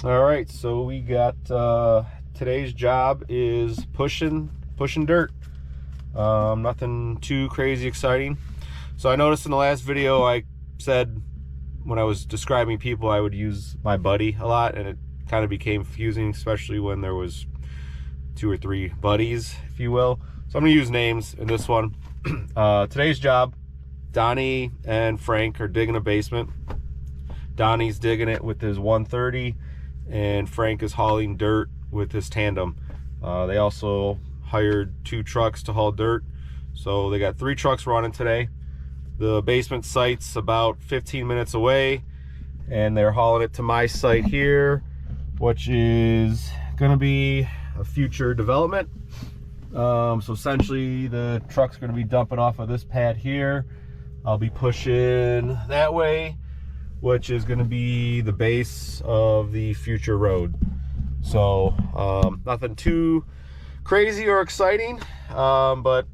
All right, so we got today's job is pushing dirt. Nothing too crazy exciting. So I noticed in the last video I said when I was describing people I would use my buddy a lot, and it kind of became confusing, especially when there was 2 or 3 buddies, if you will. So I'm gonna use names in this one. Today's job, Donnie and Frank are digging a basement. Donnie's digging it with his 130 and Frank is hauling dirt with his tandem. They also hired 2 trucks to haul dirt, so they got 3 trucks running today. The basement site's about 15 minutes away, and they're hauling it to my site here, which is gonna be a future development. So essentially the truck's gonna be dumping off of this pad here. I'll be pushing that way, which is gonna be the base of the future road. So nothing too crazy or exciting, but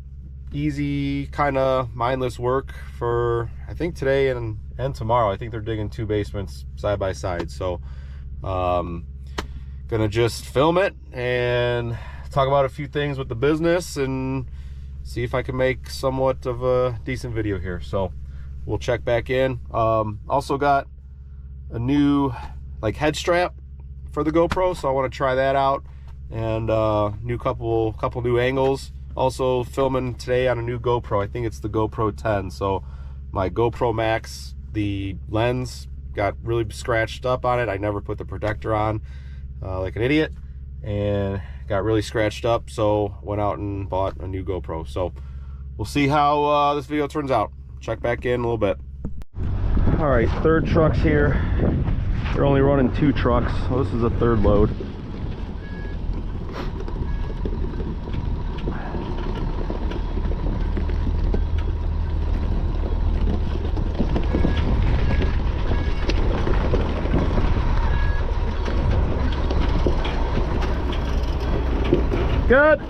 easy, kind of mindless work for I think today and tomorrow. I think they're digging 2 basements side by side. So gonna just film it and talk about a few things with the business and see if I can make somewhat of a decent video here. So we'll check back in. Also got a new head strap for the GoPro, so I want to try that out, and couple new angles. Also filming today on a new GoPro. I think it's the GoPro 10. So my GoPro Max, the lens got really scratched up on it. I never put the protector on like an idiot, and got really scratched up, so went out and bought a new GoPro. So we'll see how this video turns out. Check back in a little bit. All right, 3rd truck's here. They're only running 2 trucks, so this is a 3rd load. Good.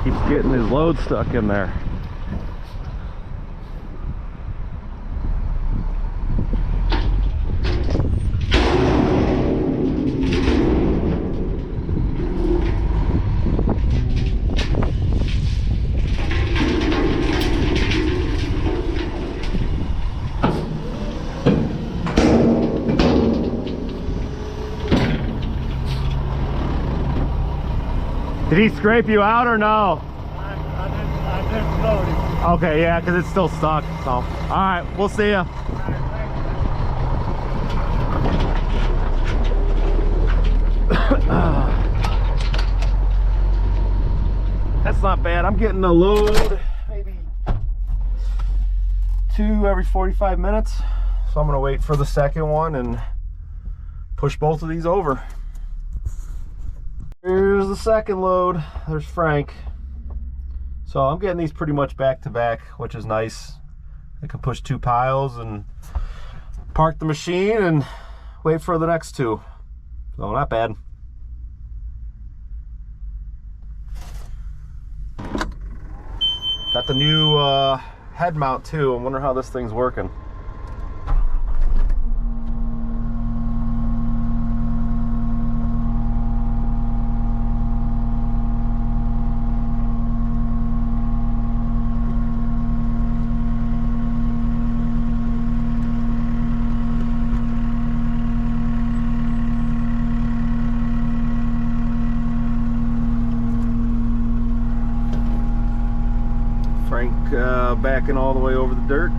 Keeps getting his load stuck in there. Did he scrape you out or no? I didn't load it. Okay, yeah, because it's still stuck. So, all right, we'll see ya. That's not bad. I'm getting a load maybe 2 every 45 minutes. So I'm gonna wait for the second one and push both of these over. Here's the second load. There's Frank. So I'm getting these pretty much back to back, which is nice. I can push 2 piles and park the machine and wait for the next 2. So not bad. Got the new head mount too. I wonder how this thing's working. Frank backing all the way over the dirt.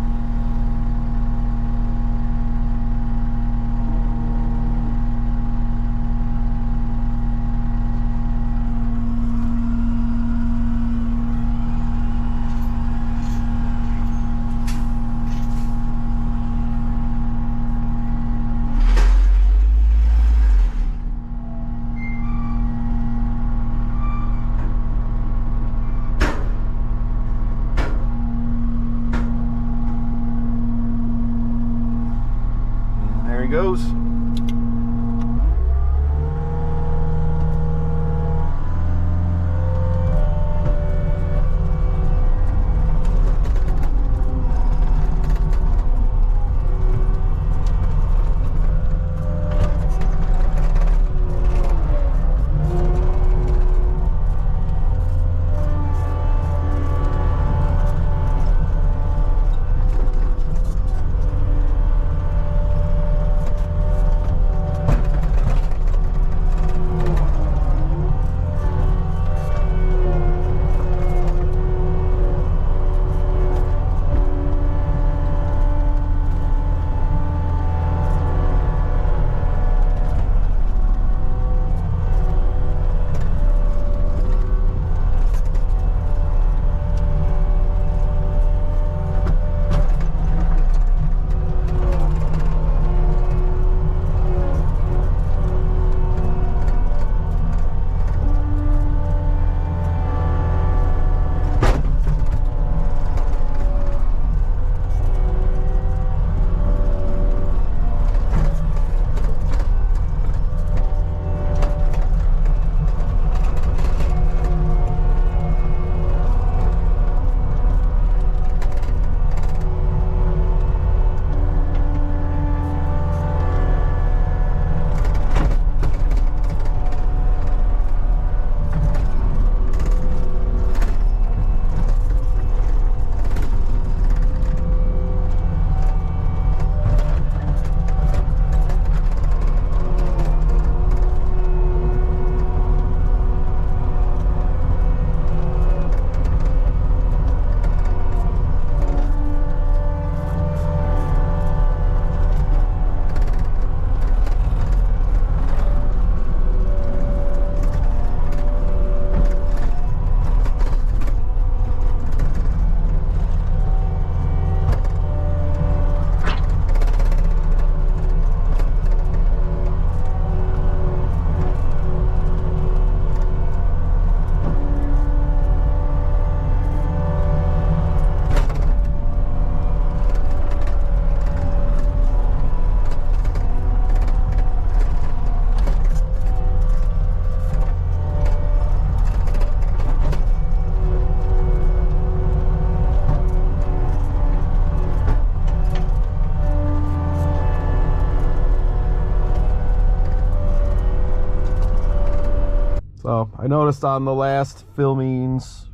So I noticed on the last filmings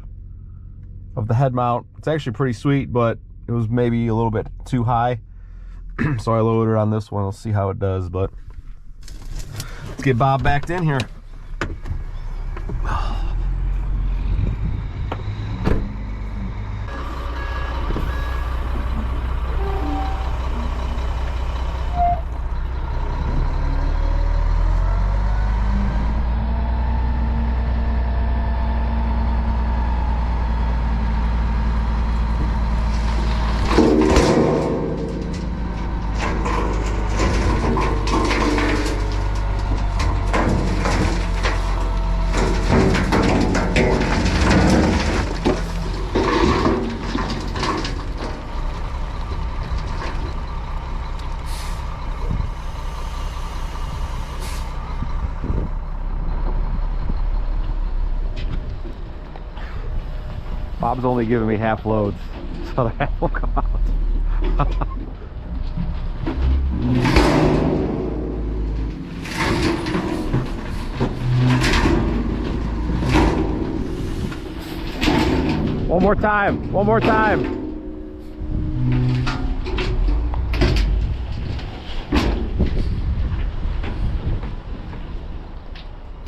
of the head mount, it's actually pretty sweet, but it was maybe a little bit too high. So I lowered it on this one. Let's see how it does, but let's get Bob backed in here. Bob's only giving me half loads, so the half will come out. One more time, one more time.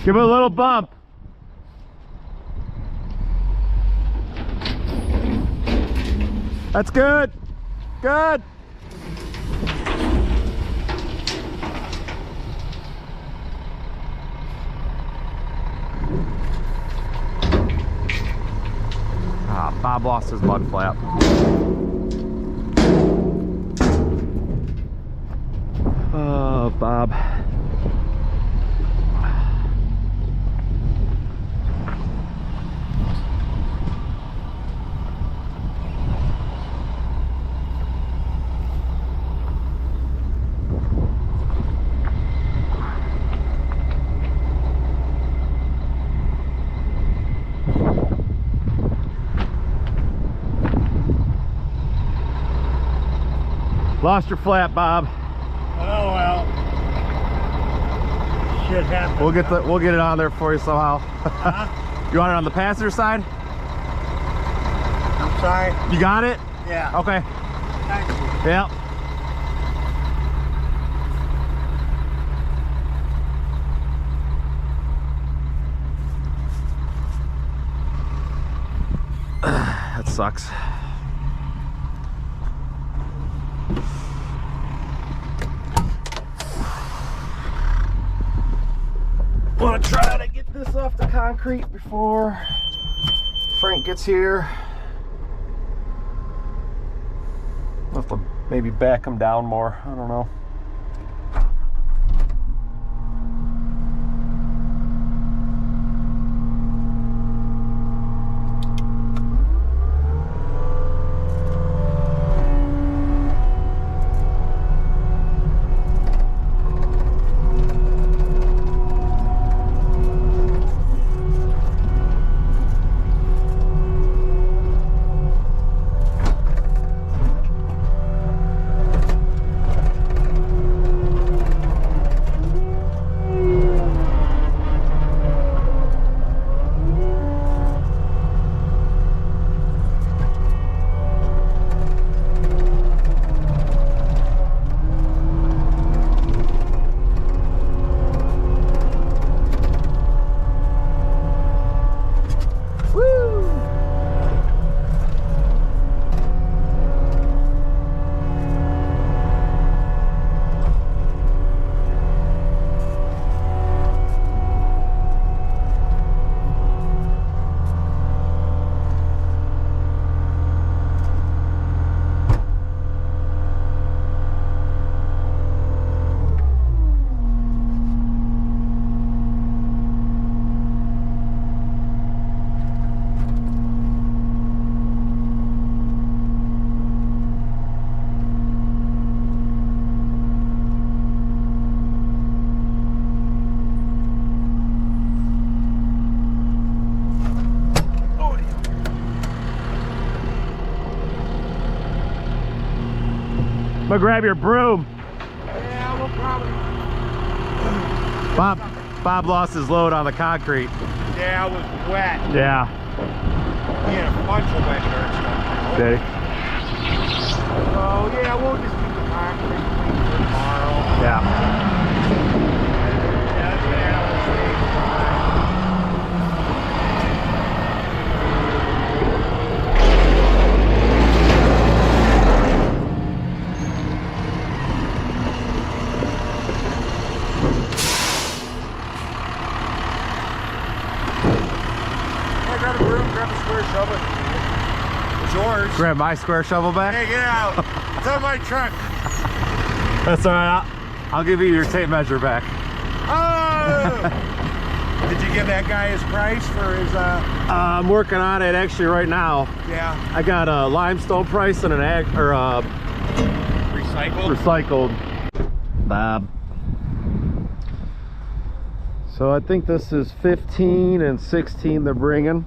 Give it a little bump. That's good. Good. Ah, Bob lost his mud flap. Oh, Bob. Lost your flap, Bob. Oh well. Shit happens. We'll get it on there for you somehow. Huh? You want it on the passenger side? I'm sorry. You got it? Yeah. Okay. Thank you. Yep. That sucks. Want to try to get this off the concrete before Frank gets here. I'll have to maybe back him down more. I don't know. I'm gonna grab your broom. Yeah, no problem. Bob lost his load on the concrete. Yeah, it was wet. Yeah. We had a bunch of wet dirt stuff. Did he? So yeah, we'll just keep the concrete clean for tomorrow. Yeah. Grab a broom, grab a square shovel. It's yours. Grab my square shovel back. Hey, get out. It's on my truck. That's all right. I'll give you your tape measure back. Oh! Did you give that guy his price for his, I'm working on it actually right now. yeah, I got a limestone price and an recycled? recycled. Bob. So I think this is 15 and 16 they're bringing.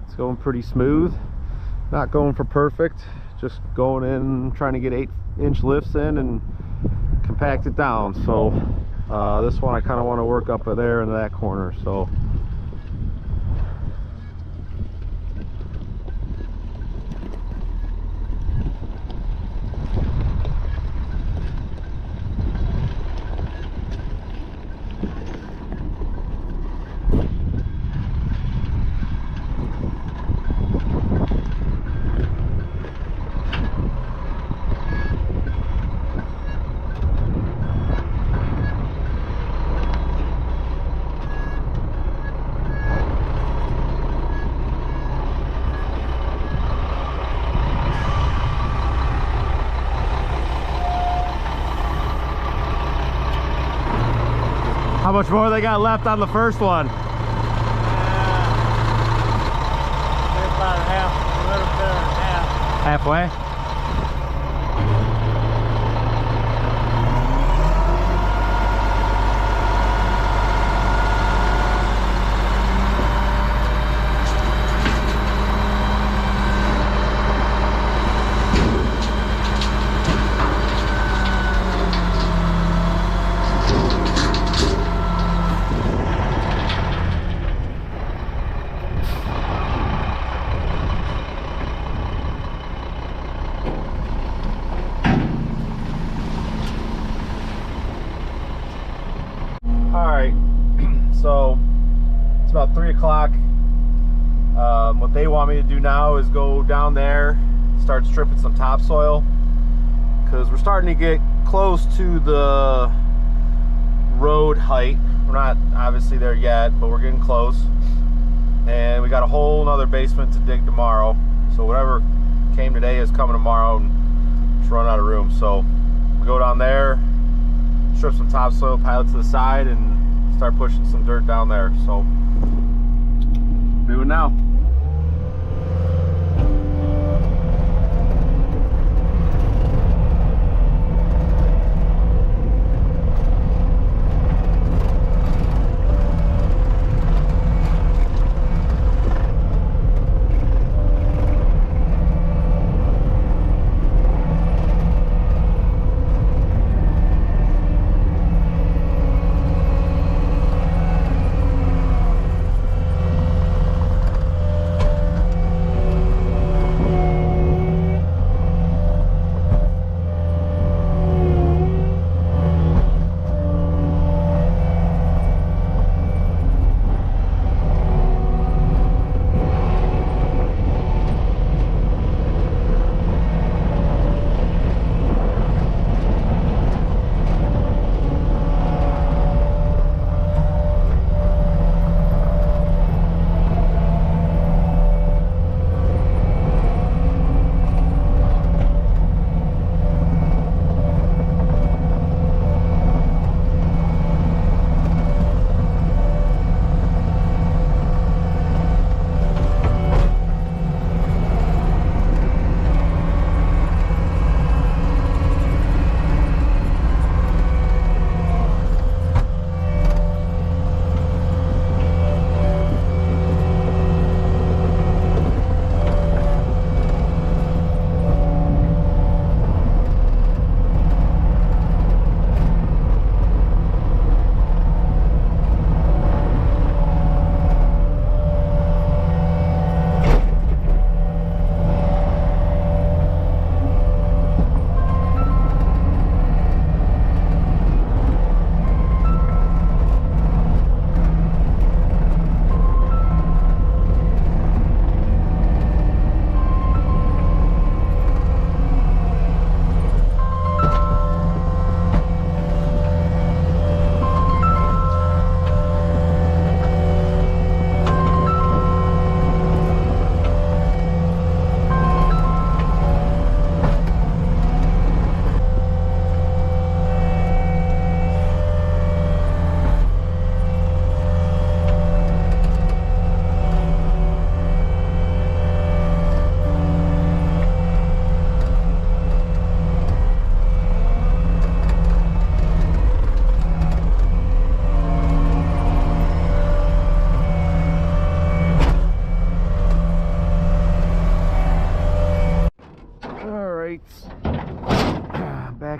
It's going pretty smooth. Not going for perfect. Just going in, trying to get 8-inch lifts in and compact it down. So this one I kind of want to work up there in that corner. So how much more they got left on the first one? About half, a little bit and half. Halfway? Alright, so it's about 3 o'clock. What they want me to do now is go down there, start stripping some topsoil, because we're starting to get close to the road height. We're not obviously there yet, but we're getting close. And we got a whole nother basement to dig tomorrow. So whatever came today is coming tomorrow, and just run out of room. So we go down there, strip some topsoil, pile it to the side, and start pushing some dirt down there. So do it now.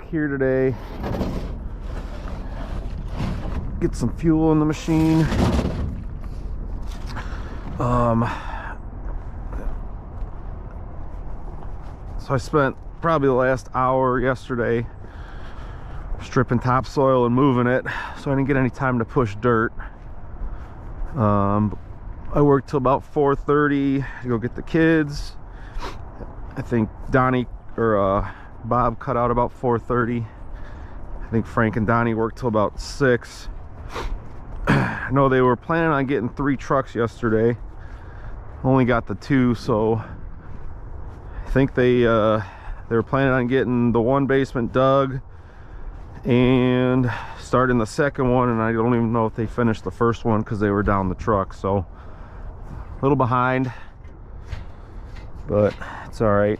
here today, get some fuel in the machine. So I spent probably the last hour yesterday stripping topsoil and moving it, so I didn't get any time to push dirt. I worked till about 4:30 to go get the kids. I think Donnie or Bob cut out about 4:30. I think Frank and Donnie worked till about 6. I know they were planning on getting 3 trucks yesterday. Only got the 2, so I think they were planning on getting the one basement dug and starting the second one, and I don't even know if they finished the first one because they were down the truck. So a little behind, but it's all right.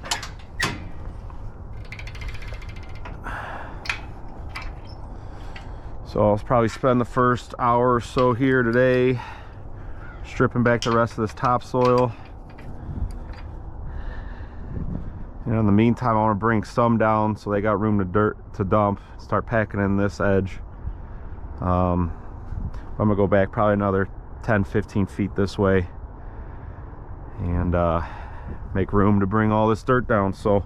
So I'll probably spend the first hour or so here today stripping back the rest of this topsoil. And in the meantime, I want to bring some down so they got room to dump, start packing in this edge. I'm gonna go back probably another 10-15 feet this way and make room to bring all this dirt down. So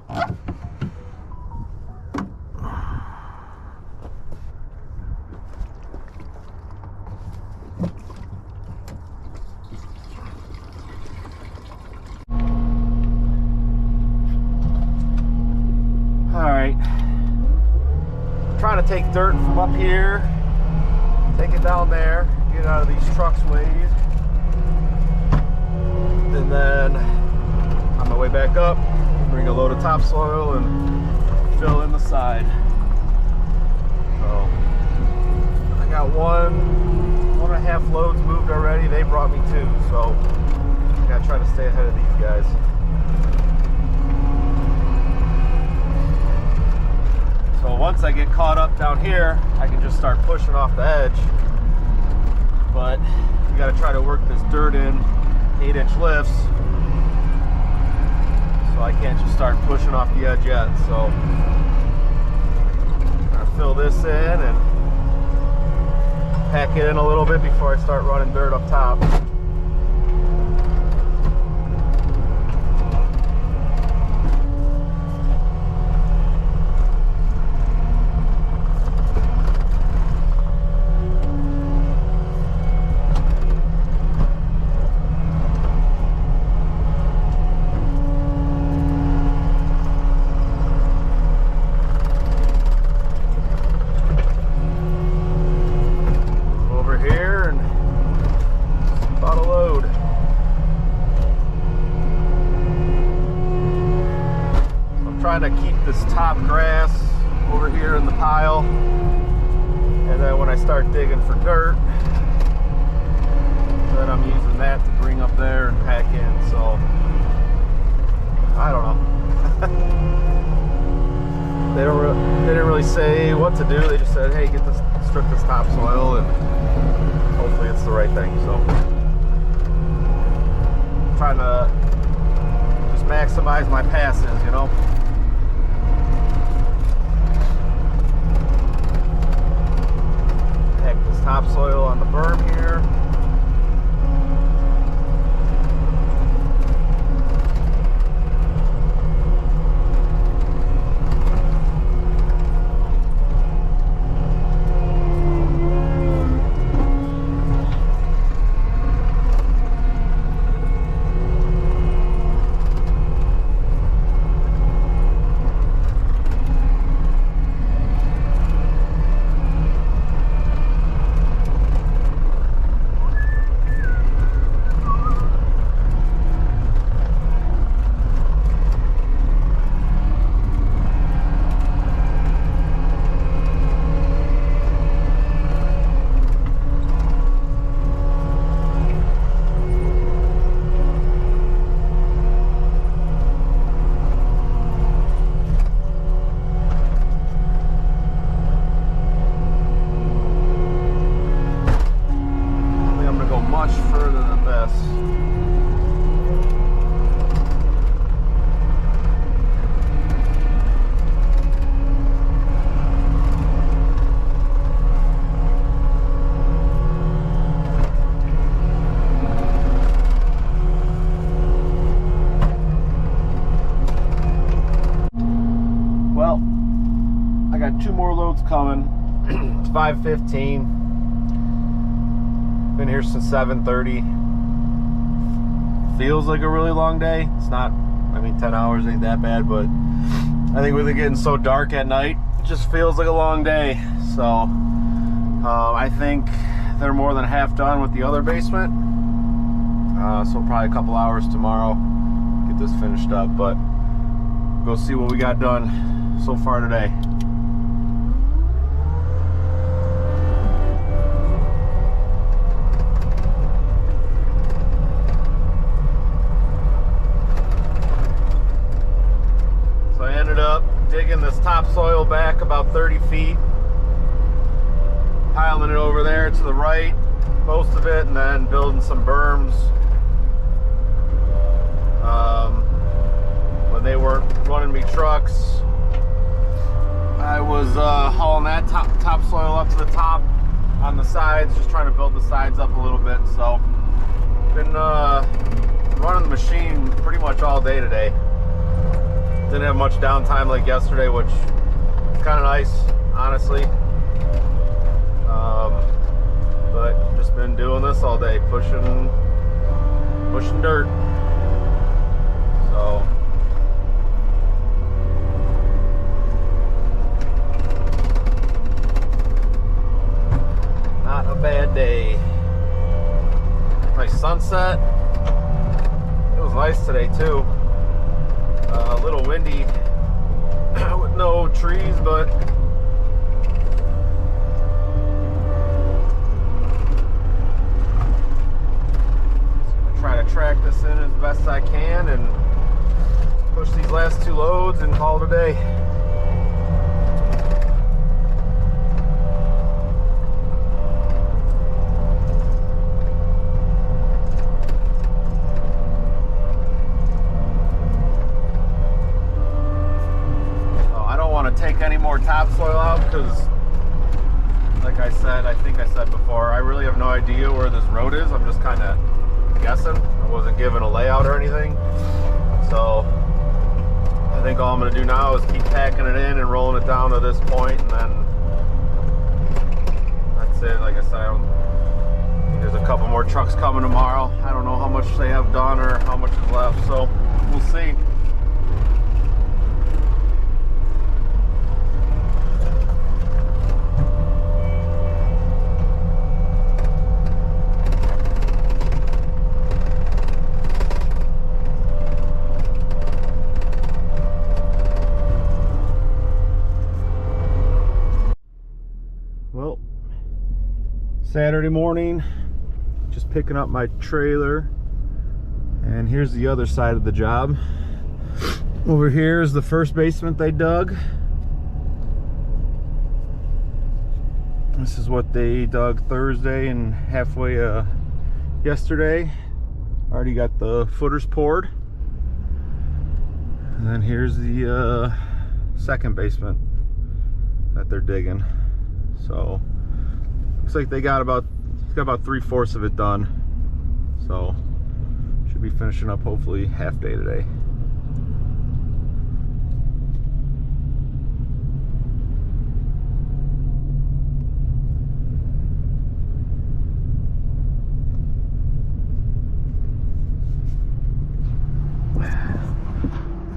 trying to take dirt from up here, take it down there, get it out of these trucks ways, and then on my way back up, bring a load of topsoil and fill in the side. So I got 1.5 loads moved already. They brought me 2, so I gotta try to stay ahead of these guys. So once I get caught up down here, I can just start pushing off the edge. But you got to try to work this dirt in 8-inch lifts. So I can't just start pushing off the edge yet. So I'm gonna fill this in and pack it in a little bit before I start running dirt up top. Trying to keep this top grass over here in the pile, and then when I start digging for dirt, then I'm using that to bring up there and pack in. So I don't know. They didn't really say what to do. They just said, hey, strip this topsoil, and hopefully it's the right thing. So I'm trying to just maximize my passes, you know. Topsoil on the berm here. 5:15. Been here since 7:30. Feels like a really long day. It's not, I mean, 10 hours ain't that bad, but I think with it getting so dark at night, it just feels like a long day. So I think they're more than half done with the other basement. So probably a couple hours tomorrow, get this finished up, but go see what we got done so far today. So I ended up digging this topsoil back about 30 feet, piling it over there to the right, most of it, and then building some berms. When they weren't running me trucks, I was hauling that topsoil up to the top on the sides, just trying to build the sides up a little bit. So been running the machine pretty much all day today. Didn't have much downtime like yesterday, which is kind of nice, honestly. But just been doing this all day, pushing dirt. So not a bad day. Nice sunset. It was nice today too. A little windy with no trees, but try to track this in as best I can and push these last two loads and call it a day. I don't want to take any more topsoil out because, like I said, I think I said before, I really have no idea where this road is. I'm just kind of guessing. I wasn't given a layout or anything, so I think all I'm going to do now is keep packing it in and rolling it down to this point, and then that's it. Like I said, I think there's a couple more trucks coming tomorrow. I don't know how much they have done or how much is left, so we'll see. Saturday morning, just picking up my trailer, and here's the other side of the job. Over here is the first basement they dug. This is what they dug Thursday and halfway yesterday. Already got the footers poured. And then here's the second basement that they're digging. So looks like they got about 3/4 of it done, so should be finishing up hopefully half day today.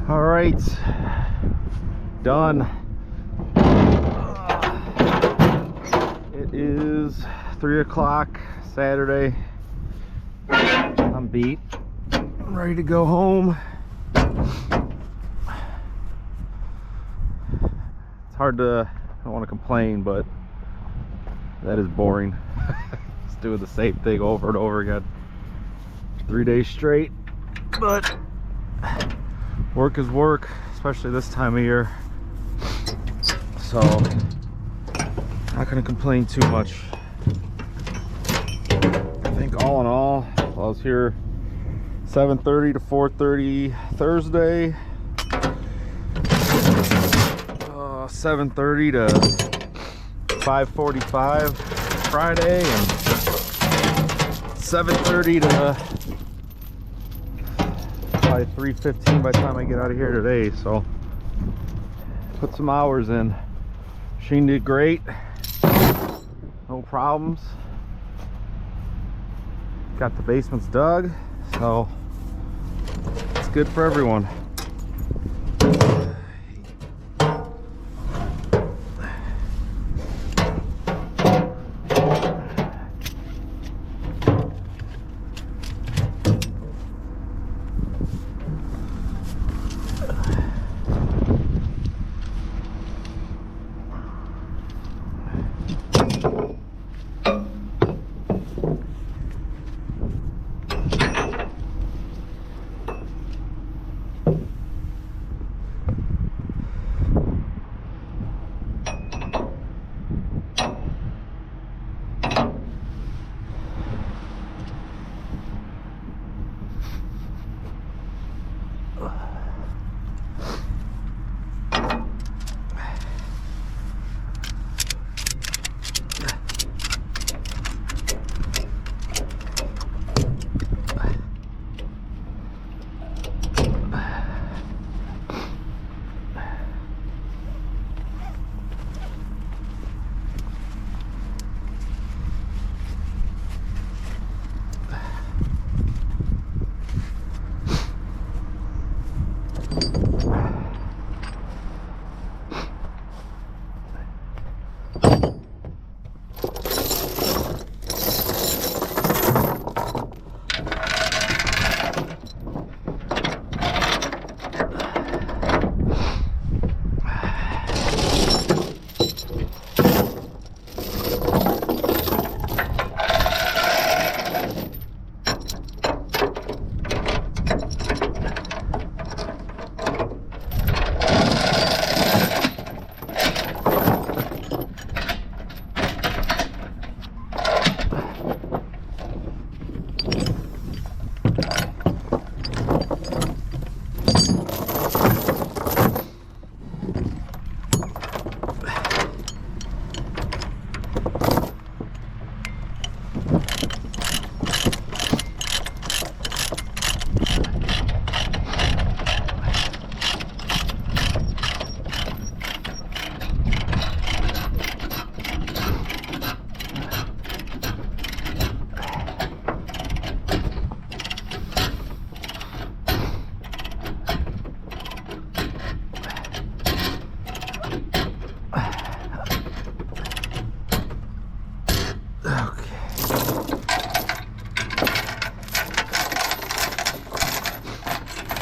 All right, done. It is 3 o'clock Saturday. I'm beat. I'm ready to go home. It's hard to, I don't want to complain, but that is boring. Just doing the same thing over and over again. 3 days straight. But work is work, especially this time of year. So not gonna complain too much. I think all in all, I was here 7:30 to 4:30 Thursday, 7:30 to 5:45 Friday, and 7:30 to probably 3:15 by the time I get out of here today. So put some hours in. Machine did great. no problems. Got the basements dug, so it's good for everyone.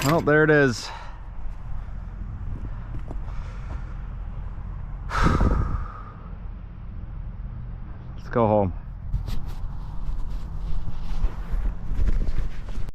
Well, there it is. Let's go home.